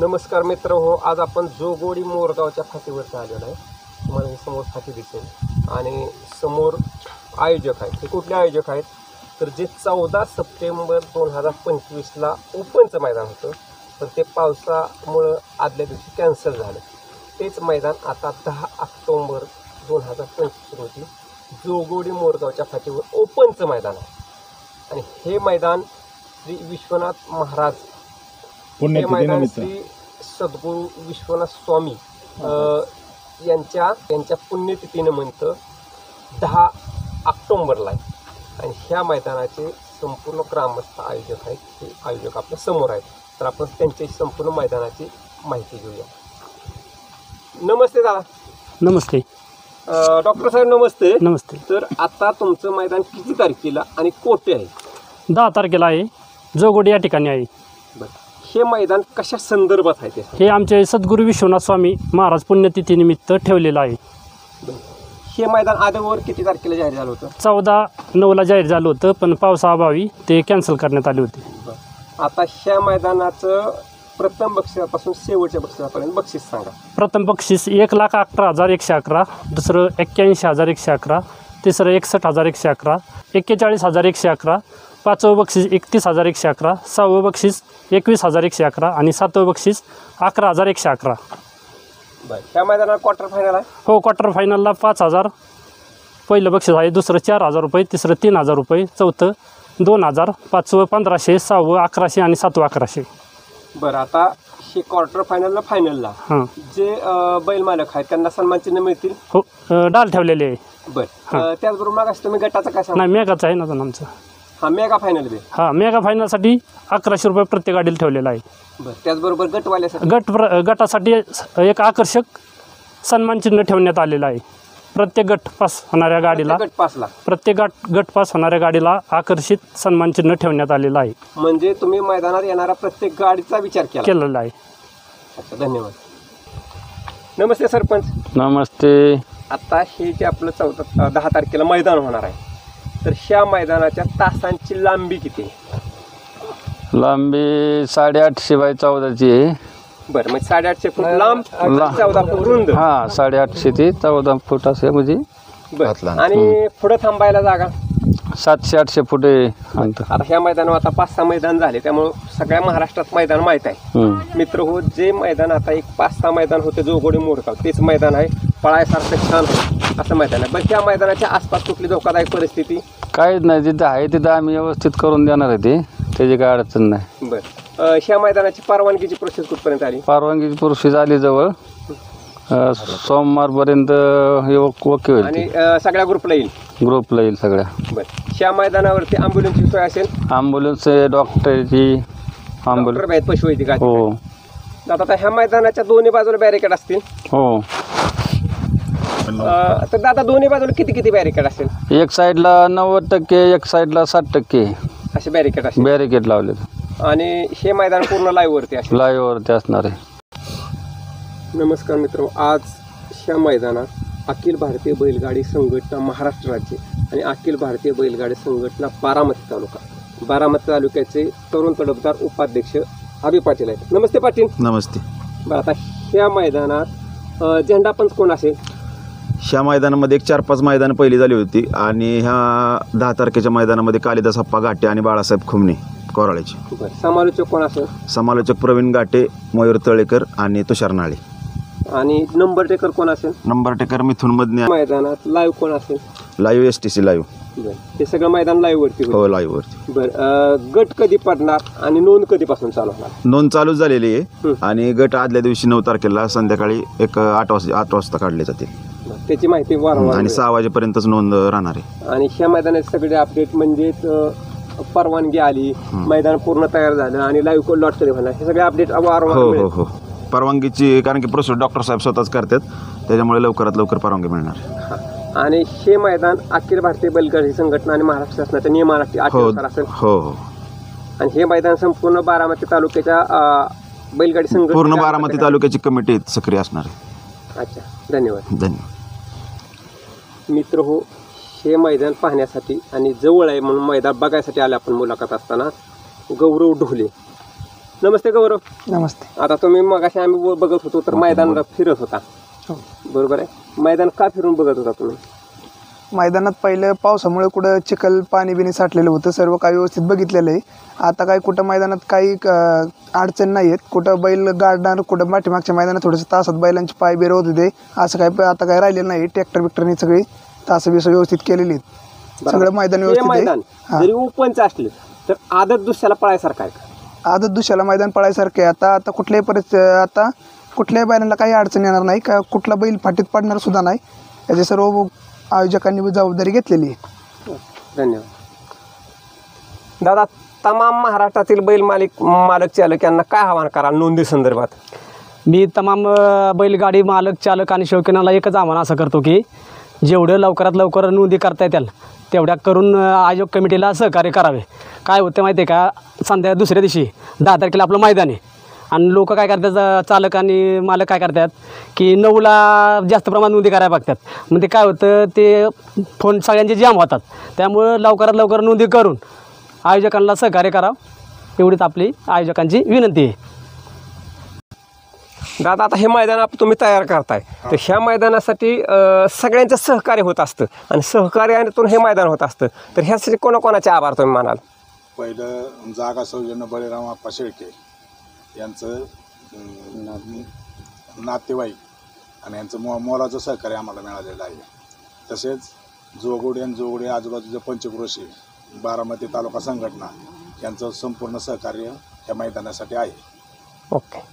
नमस्कार मित्र हो, आज आपण जोगोडी मोरगावच्या फाटीवरती आलेलो आहे. तुम्हाला हे समोर फाटी दिसेल आणि समोर आयोजक आहेत. हे कुठले आयोजक आहेत तर जे 14 सप्टेंबर 2025ला ओपनचं मैदान होतं, पण ते पावसामुळं आदल्या दिवशी कॅन्सल झालं. तेच मैदान आता 10 ऑक्टोबर 2025 रोजी जोगोडी मोरगावच्या फाटीवर ओपनचं मैदान आहे. आणि हे मैदान श्री विश्वनाथ महाराज, हे मैदान श्री सद्गुरू विश्वनाथ स्वामी यांच्या पुण्यतिथीनिमित्त 10 ऑक्टोबरला आहे. आणि ह्या मैदानाचे संपूर्ण ग्रामस्थ आयोजक आहेत. ते आयोजक आपल्या समोर आहेत, तर आपण त्यांची संपूर्ण मैदानाची माहिती घेऊया. नमस्ते दादा. नमस्ते डॉक्टर साहेब. नमस्ते. नमस्ते. तर आता तुमचं मैदान किती तारखेला आणि कोठे आहे? 10 तारखेला आहे, जोगोडी या ठिकाणी आहे. बरं, हे मैदान कशा संदर्भात आहे? हे आमचे सद्गुरू विश्वनाथ स्वामी महाराज पुण्यतिथीनिमित्त ठेवलेलं आहे. हे मैदान आधीवर किती तारखेला जाहीर झालं होतं? 14/9ला जाहीर झालं होतं, पण पावसाअभावी ते कॅन्सल करण्यात आले होते. आता ह्या मैदानाचं प्रथम बक्षिसापासून शेवटच्या बक्षिसापर्यंत बक्षीस सांगा. प्रथम बक्षीस 1,11,111, दुसरं 81,111, तिसरं 61,111, 41,111, पाचवं बक्षीस 31,111, सहावं बक्षीस 21,111 आणि सातवं बक्षीस 11,111. बरं, ह्या मैदानात क्वार्टर फायनल आहे? हो, क्वार्टर फायनलला 5,000 पहिलं बक्षीस आहे, दुसरं 4,000 रुपये, तिसरं 3,000 रुपये, चौथं 2,000, पाचवं 1,500, सहावं 1,100 आणि सातवं 1,100. बरं, आता हे क्वार्टर फायनलला फायनलला जे बैल मालक आहेत त्यांना सन्मान चिन्ह मिळतील? हो, डाल ठेवलेले आहे. बरं, त्याचबरोबर मग तुम्ही गटाचा काय सांगा? नाही, मेगाचा आहे ना आमचं. हा मेगा फायनल बे. हां, मेगा फायनलसाठी 1,100 रुपये प्रत्येक गाडीला ठेवलेला आहे. बरं, त्याचबरोबर गटवाल्यासाठी गटासाठी एक आकर्षक सन्मान चिन्ह ठेवण्यात आलेलं आहे. प्रत्येक गट पास होणाऱ्या गाडीला, प्रत्येक गट पास होणाऱ्या गाडीला आकर्षित सन्मान चिन्ह ठेवण्यात आलेलं आहे. म्हणजे तुम्ही मैदानात येणाऱ्या प्रत्येक गाडीचा विचार केलेला आहे. अच्छा, धन्यवाद. नमस्ते सरपंच. नमस्ते. आता हे जे आपलं 10 तारखेला मैदान होणार आहे, तर ह्या मैदानाच्या तासांची लांबी किती आहे? लांबी 850 बाय 14ची आहे. बरं, म्हणजे 850 फूट लांब, 14 फूट रुंद. हां, 850 ते 14 फूट असे म्हणजे. बरं, आणि पुढं थांबायला जागा 700-800 फूट आहे. आता ह्या मैदानावर आता 5-6 मैदान झाले, त्यामुळं सगळ्या महाराष्ट्रात मैदान माहीत आहे. मित्र हो, जे मैदान आता एक 5-6 मैदान होते जोगोडी मोरगाव, तेच मैदान आहे. पळायसारखं छान असं मैदान आहे. पण त्या मैदानाच्या आसपास कुठली धोकादायक परिस्थिती? काहीच नाही, जिथं आहे तिथं आम्ही व्यवस्थित करून देणार आहे, ते त्याची काय अडचण नाही. बरं, ह्या मैदानाची परवानगीची प्रोसेस कुठपर्यंत आली? परवानगीची प्रोसेस आली जवळ, सोमवारपर्यंत ओके होईल. आणि सगळ्या ग्रुपला येईल? ग्रुपला येईल सगळ्या. बरं, ह्या मैदानावरती ॲम्ब्युलन्सची सोय असेल? ॲम्ब्युलन्स, डॉक्टरची ॲम्ब्युलन्स पशुवैद्यक. हो. आता ह्या मैदानाच्या दोन्ही बाजूला बॅरिकेड असतील? हो. तर दादा, दोन्ही बाजूला किती बॅरिकेड असेल? एक साईडला 90%, एक साईडला 60% असे बॅरिकेड असेल. बॅरिकेड लावले. आणि हे मैदान पूर्ण लाईव्हवरती असेल? लाईव्हवरती असणार आहे. नमस्कार मित्र, आज ह्या मैदानात अखिल भारतीय बैलगाडी संघटना महाराष्ट्र राज्य आणि अखिल भारतीय बैलगाडी संघटना बारामती तालुक्याचे तरुण तडफदार उपाध्यक्ष अभि पाटील आहेत. नमस्ते पाटील. नमस्ते. बरं, आता ह्या मैदानात झेंडापंच कोण असेल? ह्या मैदानामध्ये 4-5 मैदानं पहिली झाली होती आणि ह्या 10 तारखेच्या मैदानामध्ये कालिदास अप्पा घाटे आणि बाळासाहेब खुमणे कोराळ्याचे. बरं, समालोचक कोण असेल? समालोचक प्रवीण घाटे, मयूर तळेकर आणि तुषार नाळे. आणि नंबर टेकर कोण असेल? नंबर टेकर मिथुन मधने. मैदानात लाईव्ह कोण असेल? Live STC live. बरं, हे सगळं मैदान लाईव्हवरती? हो, लाईव्हवरती. बरं, गट कधी पडणार आणि नोंद कधीपासून चालू होणार? नोंद चालू झालेली आहे आणि गट आदल्या दिवशी 9 तारखेला संध्याकाळी 8 वाजता काढले जातील. त्याची माहिती वारंवार आणि 6 वाजेपर्यंतच नोंद राहणार आहे. आणि ह्या मैदानाचे सगळे अपडेट म्हणजेच परवानगी आली, मैदान पूर्ण तयार झालं आणि लाईव्ह लॉट कधी होणार, हे सगळे अपडेट वारंवार? हो हो, परवानगीची कारण की प्रोसेस डॉक्टर साहेब स्वतःच करतात, त्याच्यामुळे लवकरात लवकर परवानगी मिळणार. आणि हे मैदान अखिल भारतीय बैलगाडी संघटना आणि महाराष्ट्र शासनाच्या नियमानुसार असेल? हो हो. आणि हे मैदान संपूर्ण बारामती तालुक्याच्या बैलगाडी संघटना, पूर्ण बारामती तालुक्याची कमिटी सक्रिय असणार आहे. अच्छा, धन्यवाद. धन्यवाद मित्र हो, हे मैदान पाहण्यासाठी आणि जवळ आहे म्हणून मैदान बघायसाठी आले आपण मुलाखत असताना गौरव ढोले. नमस्ते गौरव. नमस्ते. आता तुम्ही मगाशी आम्ही बघत होतो तर मैदानाला फिरत होता, बरोबर आहे? मैदान का फिरून बघत होता तुम्ही? मैदानात पहिलं पावसामुळे कुठं चिखल पाणी बिणी साठलेलं होतं, सर्व काही व्यवस्थित बघितलेलं आहे. आता काही कुठं मैदानात काही अडचण नाही आहेत. कुठं बैल गाडणार, कुठं पाठीमागच्या मैदानात थोडंसं तासात बैलांचे पाय बिर होत होते, असं काही आता काही राहिलेलं नाही. ट्रॅक्टर बिक्टरनी सगळी तास बिस व्यवस्थित केलेली आहेत. सगळं मैदान व्यवस्थित मैदान जरी ओपनचं असले तर आदत दुसऱ्याला पळायसारखं आहे का? आदत दुसऱ्याला मैदान पळायसारखं आहे. आता कुठल्याही आता कुठल्याही बैलांना काही अडचण येणार नाही, का कुठला बैल फाटीत पडणार सुद्धा नाही. याचे सर्व आयोजकांनी जबाबदारी घेतलेली आहे. धन्यवाद दादा. तमाम महाराष्ट्रातील बैल मालक चालक यांना काय आवाहन कराल नोंदी संदर्भात? मी तमाम बैलगाडी मालक चालक आणि शौकीनाला एकच आव्हान असं करतो की जेवढं लवकरात लवकर नोंदी करता येतील तेवढ्या करून आयोजक कमिटीला सहकार्य करावे. काय होतं माहिती आहे का, दुसऱ्या दिवशी 10 तारखेला आपलं मैदान आहे आणि लोक काय करतात, चालक आणि मालक काय करतात की 9ला जास्त प्रमाणात नोंदी करायला बघतात. मग ते काय होतं, ते फोन सगळ्यांचे जाम होतात. त्यामुळं लवकरात लवकर नोंदी करून आयोजकांना सहकार्य करावं, एवढीच आपली आयोजकांची विनंती आहे. दादा, आता हे मैदान तुम्ही तयार करताय, तर ह्या मैदानासाठी सगळ्यांचं सहकार्य होत असतं आणि सहकार्यातून हे मैदान होत असतं, तर ह्यासाठी कोणाकोणाचे आभार तुम्ही मानाल? पहिलं जागा सौजन्य बळीराम आप्पा शेळके यांचं नातेवाईक आणि यांचं मोलाचं सहकार्य आम्हाला मिळालेलं आहे. तसेच जोगोडे आणि जोगोडे आजूबाजूचे पंचक्रोशी, बारामती तालुका संघटना यांचं संपूर्ण सहकार्य या मैदानासाठी आहे. ओके.